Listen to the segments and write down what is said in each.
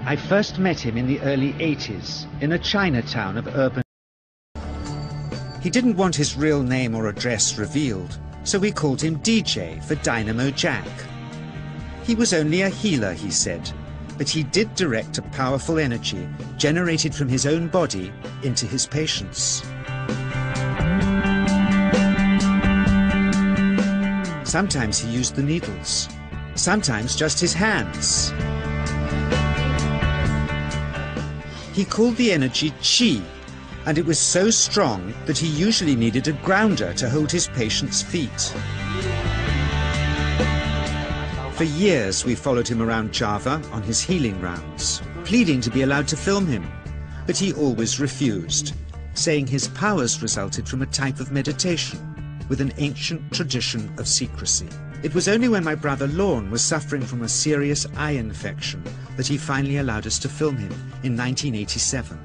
I first met him in the early 80s in a Chinatown of urban. He didn't want his real name or address revealed, so we called him DJ for Dynamo Jack. He was only a healer, he said, but he did direct a powerful energy generated from his own body into his patients. Sometimes he used the needles, sometimes just his hands. He called the energy Qi, and it was so strong that he usually needed a grounder to hold his patients' feet. For years we followed him around Java on his healing rounds, pleading to be allowed to film him, but he always refused, saying his powers resulted from a type of meditation with an ancient tradition of secrecy. It was only when my brother Lorne was suffering from a serious eye infection that he finally allowed us to film him in 1987.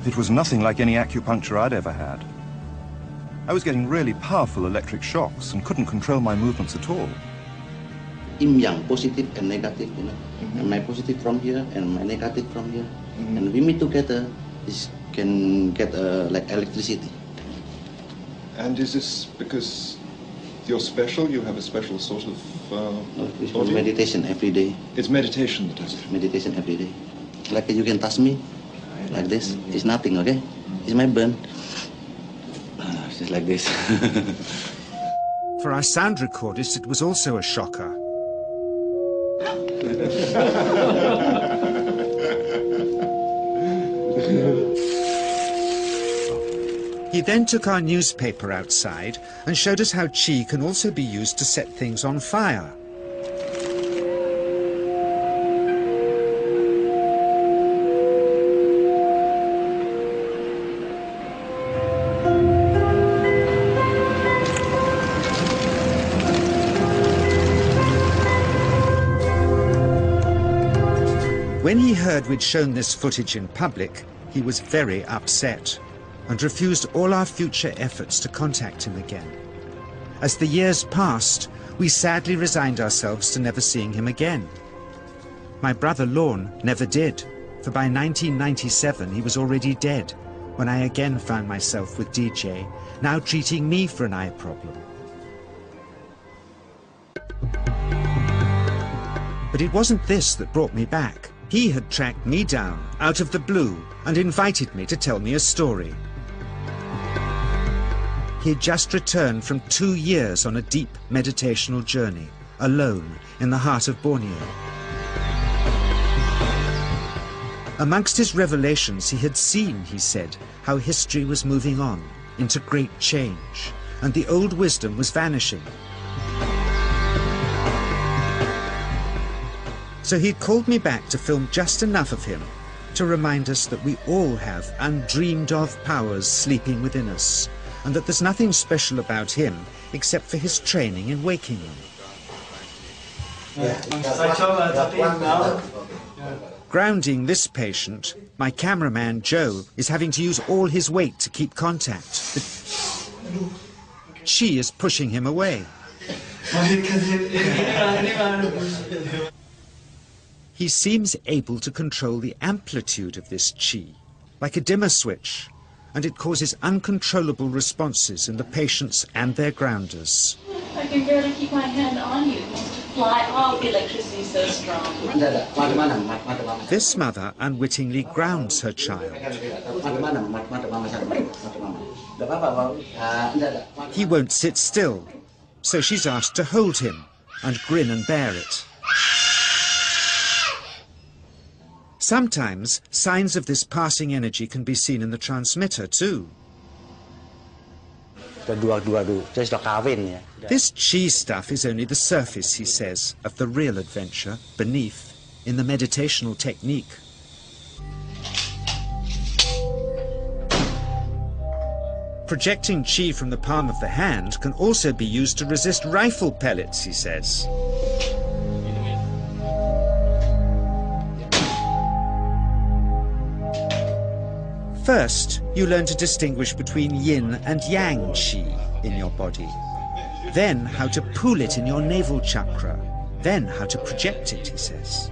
It was nothing like any acupuncture I'd ever had. I was getting really powerful electric shocks and couldn't control my movements at all. Yin yang, positive and negative, you know. And my positive from here and my negative from here. And we meet together, this can get like electricity. And is this because you're special? You have a special sort of it's meditation every day. It's meditation that does it? Meditation every day. Like you can touch me, like this. It's nothing, okay? It's my burn. Just like this. For our sound recordist, it was also a shocker. He then took our newspaper outside and showed us how Qi can also be used to set things on fire. When he heard we'd shown this footage in public, he was very upset and refused all our future efforts to contact him again. As the years passed, we sadly resigned ourselves to never seeing him again. My brother Lorne never did, for by 1997 he was already dead, when I again found myself with DJ, now treating me for an eye problem. But it wasn't this that brought me back. He had tracked me down out of the blue and invited me to tell me a story. He had just returned from 2 years on a deep meditational journey, alone in the heart of Borneo. Amongst his revelations, he had seen, he said, how history was moving on into great change, and the old wisdom was vanishing. So he'd called me back to film just enough of him to remind us that we all have undreamed of powers sleeping within us, and that there's nothing special about him except for his training in waking them. Grounding this patient, my cameraman Joe is having to use all his weight to keep contact. But Qi is pushing him away. He seems able to control the amplitude of this Qi, like a dimmer switch, and it causes uncontrollable responses in the patients and their grounders. I can barely keep my hand on you. It wants to fly off. The electricity is so strong. This mother unwittingly grounds her child. He won't sit still, so she's asked to hold him and grin and bear it. Sometimes, signs of this passing energy can be seen in the transmitter too. This Qi stuff is only the surface, he says, of the real adventure beneath, in the meditational technique. Projecting Qi from the palm of the hand can also be used to resist rifle pellets, he says. First, you learn to distinguish between yin and yang Qi in your body. Then how to pool it in your navel chakra. Then how to project it, he says.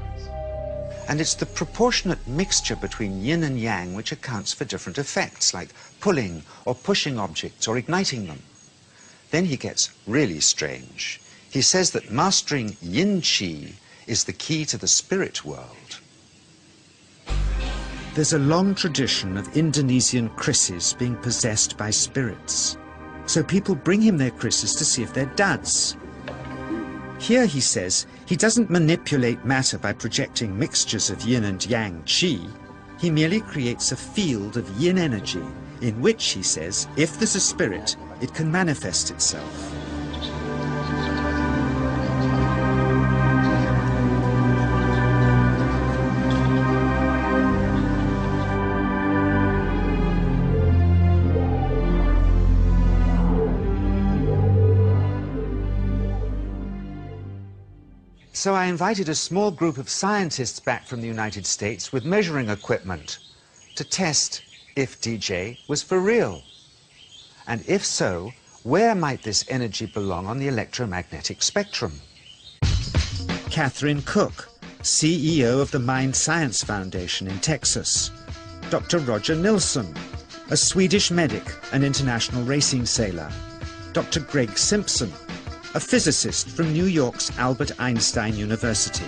And it's the proportionate mixture between yin and yang which accounts for different effects, like pulling or pushing objects or igniting them. Then he gets really strange. He says that mastering yin qi is the key to the spirit world. There's a long tradition of Indonesian krisis being possessed by spirits. So people bring him their krisis to see if they're duds. Here, he says, he doesn't manipulate matter by projecting mixtures of yin and yang qi. He merely creates a field of yin energy in which, he says, if there's a spirit, it can manifest itself. So I invited a small group of scientists back from the United States with measuring equipment to test if DJ was for real. And if so, where might this energy belong on the electromagnetic spectrum? Catherine Cook, CEO of the Mind Science Foundation in Texas. Dr. Roger Nilsson, a Swedish medic and international racing sailor. Dr. Greg Simpson, a physicist from New York's Albert Einstein University,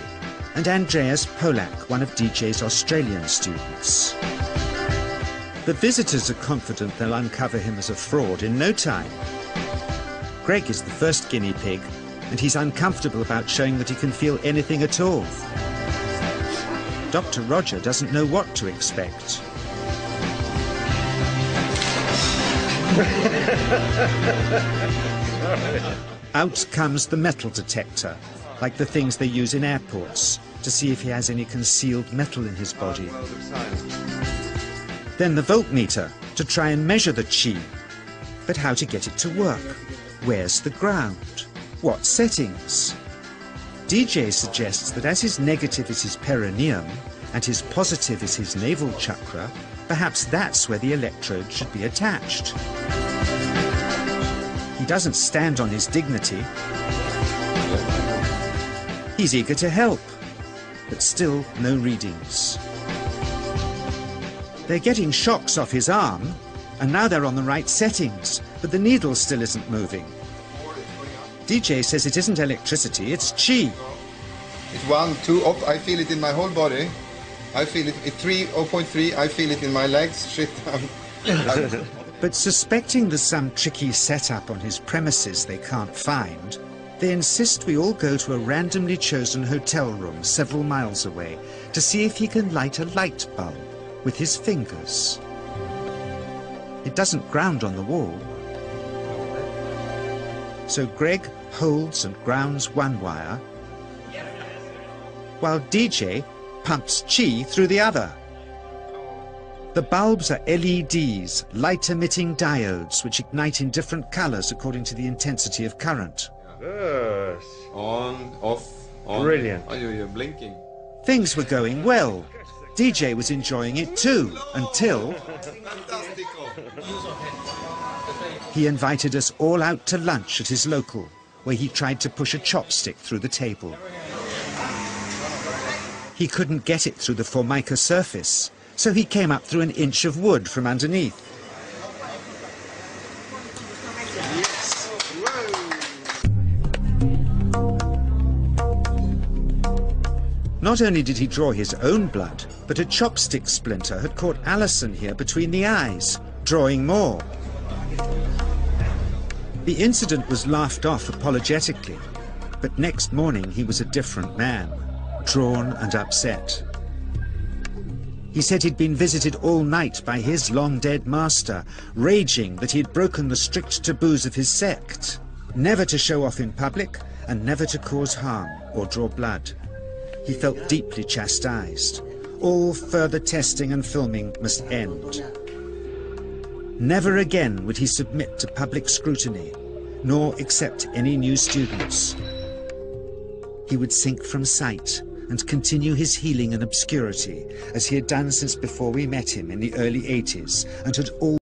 and Andreas Polak, one of DJ's Australian students. The visitors are confident they'll uncover him as a fraud in no time. Greg is the first guinea pig, and he's uncomfortable about showing that he can feel anything at all. Dr. Roger doesn't know what to expect. Out comes the metal detector, like the things they use in airports, to see if he has any concealed metal in his body. Then the voltmeter, to try and measure the qi. But how to get it to work? Where's the ground? What settings? DJ suggests that as his negative is his perineum, and his positive is his navel chakra, perhaps that's where the electrode should be attached. He doesn't stand on his dignity. He's eager to help, but still no readings. They're getting shocks off his arm, and now they're on the right settings, but the needle still isn't moving. DJ says it isn't electricity, it's qi. It's 1, 2, up, I feel it in my whole body. I feel it at 3, 0.3, I feel it in my legs, shit. But suspecting there's some tricky setup on his premises they can't find, they insist we all go to a randomly chosen hotel room several miles away to see if he can light a light bulb with his fingers. It doesn't ground on the wall. So Greg holds and grounds one wire, while DJ pumps qi through the other. The bulbs are LEDs, light-emitting diodes, which ignite in different colors according to the intensity of current. Yes. On, off, on. Brilliant. Oh, you're blinking. Things were going well. DJ was enjoying it too, until he invited us all out to lunch at his local, where he tried to push a chopstick through the table. He couldn't get it through the formica surface, so he came up through an inch of wood from underneath. Not only did he draw his own blood, but a chopstick splinter had caught Alison here between the eyes, drawing more. The incident was laughed off apologetically, but next morning he was a different man, drawn and upset. He said he'd been visited all night by his long-dead master, raging that he'd broken the strict taboos of his sect, never to show off in public and never to cause harm or draw blood. He felt deeply chastised. All further testing and filming must end. Never again would he submit to public scrutiny, nor accept any new students. He would sink from sight and continue his healing in obscurity, as he had done since before we met him in the early 80s, and had always